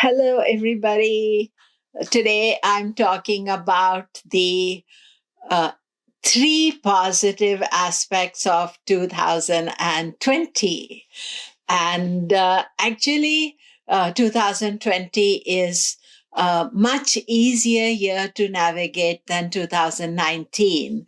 Hello, everybody. Today I'm talking about the uh, three positive aspects of 2020. And actually, 2020 is a much easier year to navigate than 2019.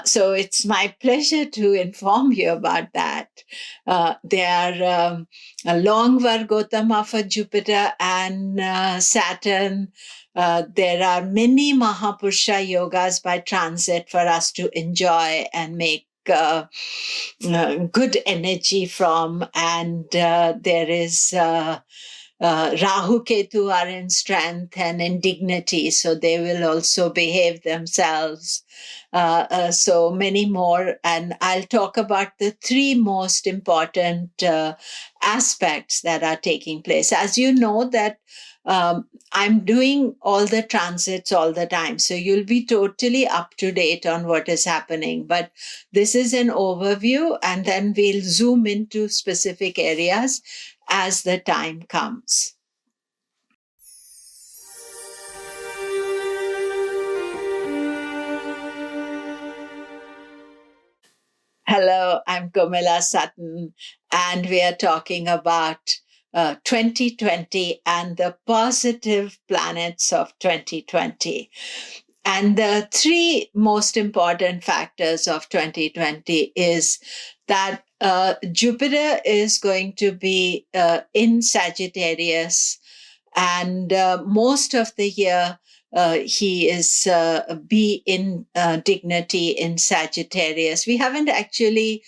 So it's my pleasure to inform you about that. They are a long Vargotama for Jupiter and Saturn. There are many Mahapurusha yogas by transit for us to enjoy and make good energy from. And there is Rahu Ketu are in strength and in dignity, so they will also behave themselves. So many more. And I'll talk about the three most important aspects that are taking place. As you know, that I'm doing all the transits all the time. So you'll be totally up to date on what is happening. But this is an overview, and then we'll zoom into specific areas as the time comes. Hello, I'm Komilla Sutton, and we are talking about 2020 and the positive planets of 2020. And the three most important factors of 2020 is that Jupiter is going to be in Sagittarius, and most of the year he is be in dignity in Sagittarius. We haven't actually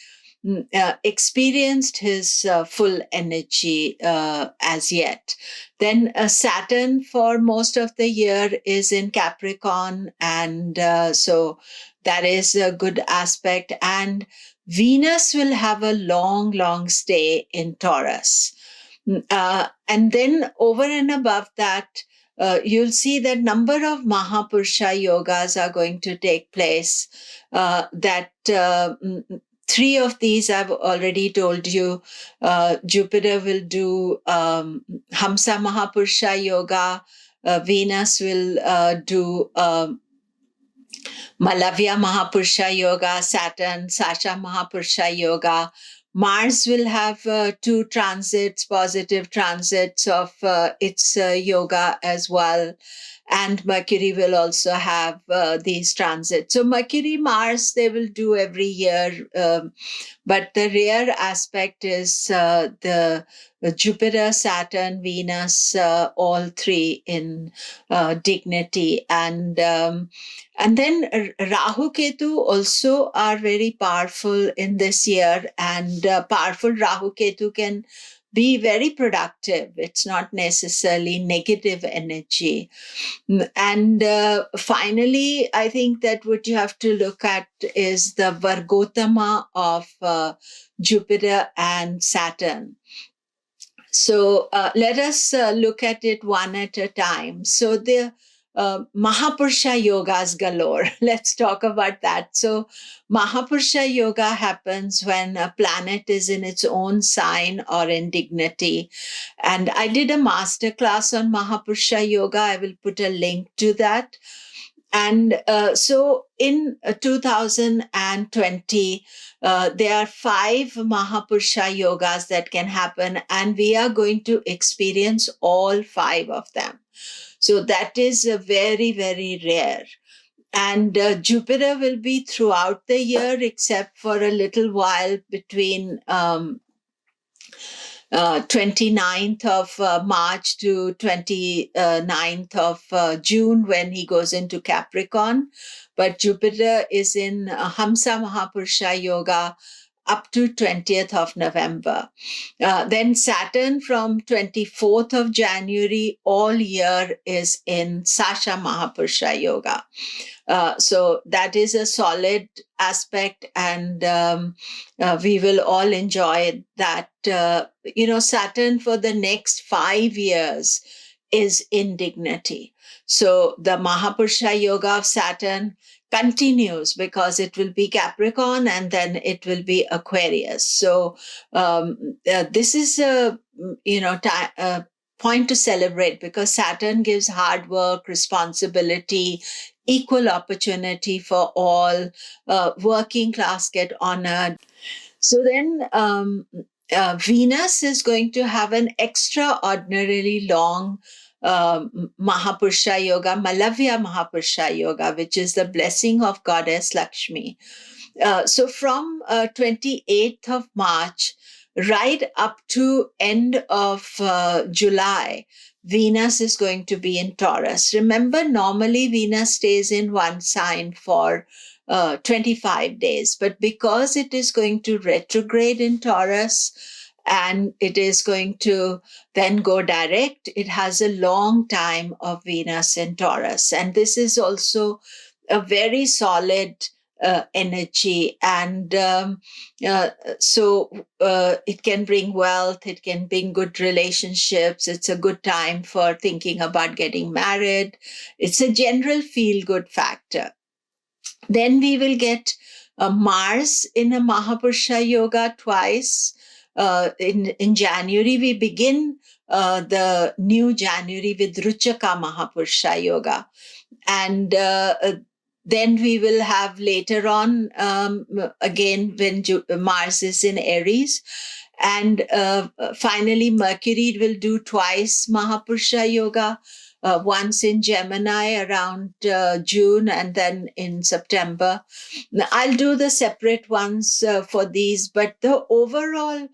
experienced his full energy as yet. Then Saturn for most of the year is in Capricorn, and so that is a good aspect. And Venus will have a long, long stay in Taurus. And then over and above that, you'll see that number of Mahapurusha yogas are going to take place. Three of these I've already told you. Jupiter will do Hamsa Mahapurusha yoga. Venus will do Malavya Mahapurusha yoga, Saturn, Sasha Mahapurusha yoga. Mars will have two transits, positive transits of its yoga as well. And Mercury will also have these transits. So Mercury, Mars, they will do every year. But the rare aspect is the Jupiter, Saturn, Venus, all three in dignity. And then Rahu Ketu also are very powerful in this year. And powerful Rahu Ketu can be very productive. It's not necessarily negative energy. And finally, I think that what you have to look at is the Vargotama of Jupiter and Saturn. So let us look at it one at a time. So the Mahapurusha yogas galore. Let's talk about that. So Mahapurusha yoga happens when a planet is in its own sign or in dignity. And I did a master class on Mahapurusha yoga. I will put a link to that. And so in 2020, there are 5 Mahapurusha yogas that can happen, and we are going to experience all 5 of them. So that is very, very rare. And Jupiter will be throughout the year, except for a little while between 29th of March to 29th of June, when he goes into Capricorn. But Jupiter is in Hamsa Mahapurusha Yoga up to 20th of November. Then Saturn from 24th of January all year is in Sasha Mahapurusha Yoga. So that is a solid aspect, and we will all enjoy that. Saturn for the next 5 years is in dignity. So the Mahapurusha Yoga of Saturn continues because it will be Capricorn and then it will be Aquarius. So this is a point to celebrate, because Saturn gives hard work, responsibility, equal opportunity for all. Working class get honored. So then Venus is going to have an extraordinarily long Mahapurusha Yoga, Malavya Mahapurusha Yoga, which is the blessing of Goddess Lakshmi. So from 28th of March right up to end of July, Venus is going to be in Taurus. Remember, normally Venus stays in one sign for 25 days, but because it is going to retrograde in Taurus and it is going to then go direct, it has a long time of Venus in Taurus. And this is also a very solid energy, and so it can bring wealth, it can bring good relationships. It's a good time for thinking about getting married. It's a general feel-good factor. Then we will get Mars in a Mahapurusha Yoga twice. In January, we begin the new January with Ruchaka Mahapurusha Yoga. And then we will have later on, again, when Mars is in Aries. And finally, Mercury will do twice Mahapurusha Yoga, once in Gemini around June and then in September. Now, I'll do the separate ones for these, but the overall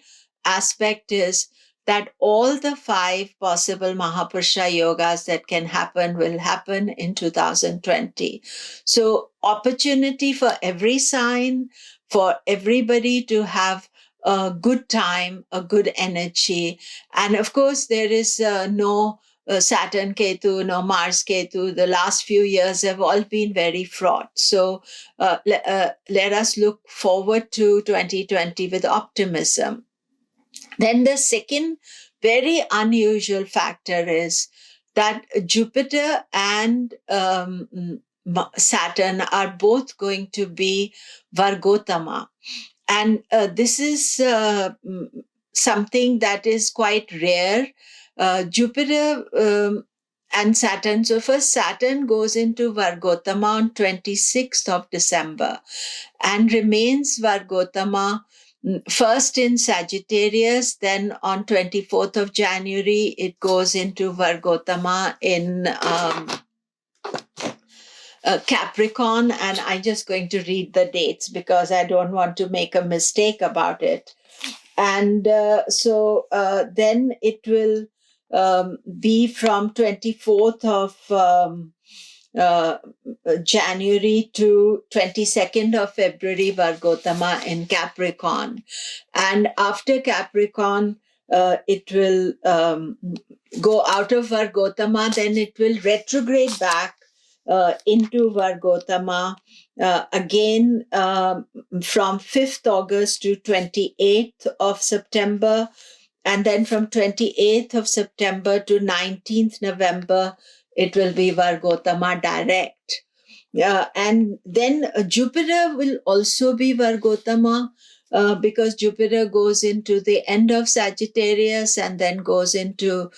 aspect is that all the 5 possible Mahapurusha Yogas that can happen will happen in 2020. So opportunity for every sign, for everybody to have a good time, a good energy. And of course, there is no Saturn Ketu, no Mars Ketu. The last few years have all been very fraught. So let us look forward to 2020 with optimism. Then the second very unusual factor is that Jupiter and Saturn are both going to be Vargotama. And this is something that is quite rare. Jupiter and Saturn. So first Saturn goes into Vargotama on 26th of December and remains Vargotama first in Sagittarius, then on 24th of January, it goes into Vargotama in Capricorn. And I'm just going to read the dates because I don't want to make a mistake about it. And so then it will be from 24th of January to 22nd of February, Vargotama in Capricorn. And after Capricorn, it will go out of Vargotama, then it will retrograde back into Vargotama again from 5th August to 28th of September. And then from 28th of September to 19th November, it will be Vargotama direct. And then Jupiter will also be Vargotama because Jupiter goes into the end of Sagittarius and then goes into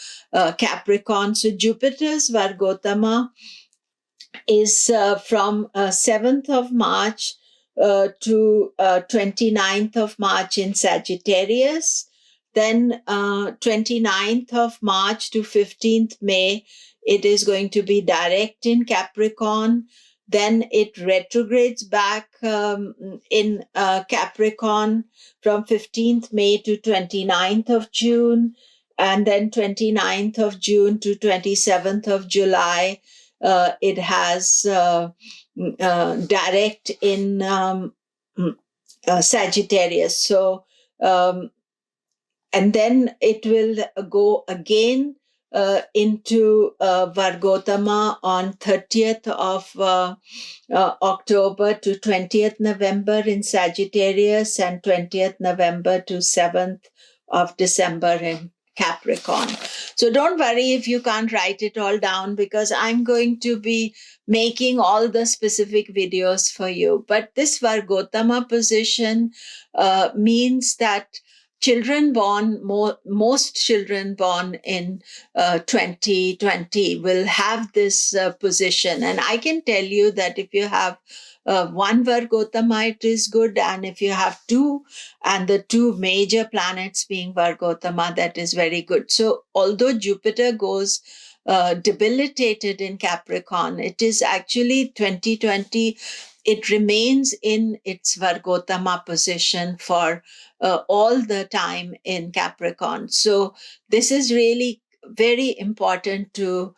Capricorn. So Jupiter's Vargotama is from 7th of March to 29th of March in Sagittarius. Then 29th of March to 15th May, it is going to be direct in Capricorn. Then it retrogrades back in Capricorn from 15th May to 29th of June. And then 29th of June to 27th of July, it has direct in Sagittarius. So, and then it will go again into Vargotama on 30th of October to 20th November in Sagittarius and 20th November to 7th of December in Capricorn. So don't worry if you can't write it all down because I'm going to be making all the specific videos for you. But this Vargotama position means that most children born in 2020 will have this position. And I can tell you that if you have one Vargotama, it is good. And if you have two, and the two major planets being Vargotama, that is very good. So although Jupiter goes debilitated in Capricorn, it is actually 2020, it remains in its Vargotama position for all the time in Capricorn. So this is really very important to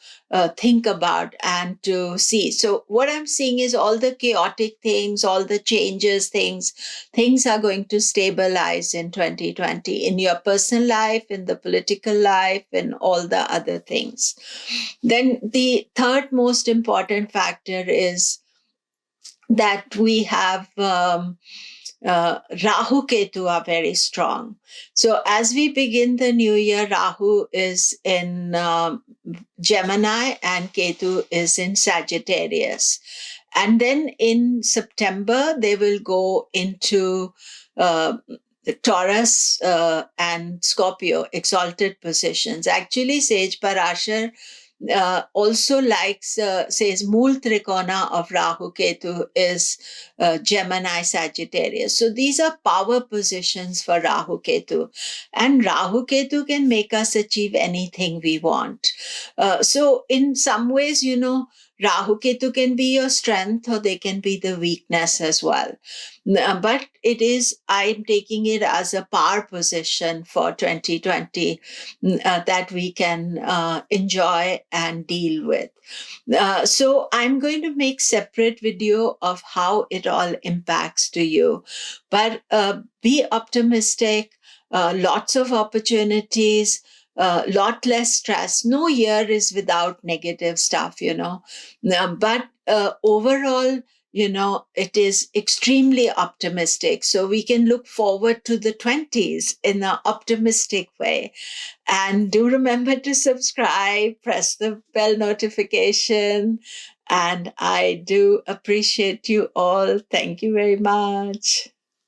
think about and to see. So what I'm seeing is all the chaotic things, all the changes, things are going to stabilize in 2020 in your personal life, in the political life, and all the other things. Then the third most important factor is that we have Rahu Ketu are very strong. So as we begin the new year, Rahu is in Gemini and Ketu is in Sagittarius. And then in September, they will go into Taurus and Scorpio, exalted positions. Actually, Sage Parashar also likes, says Mool Trikona of Rahu Ketu is Gemini Sagittarius. So these are power positions for Rahu Ketu. And Rahu Ketu can make us achieve anything we want. So in some ways, Rahu Ketu can be your strength or they can be the weakness as well. But I'm taking it as a power position for 2020 that we can enjoy and deal with. So I'm going to make separate video of how it all impacts to you. But be optimistic, lots of opportunities, lot less stress. No year is without negative stuff, but overall, it is extremely optimistic. So we can look forward to the 20s in an optimistic way. And do remember to subscribe, press the bell notification. And I do appreciate you all. Thank you very much.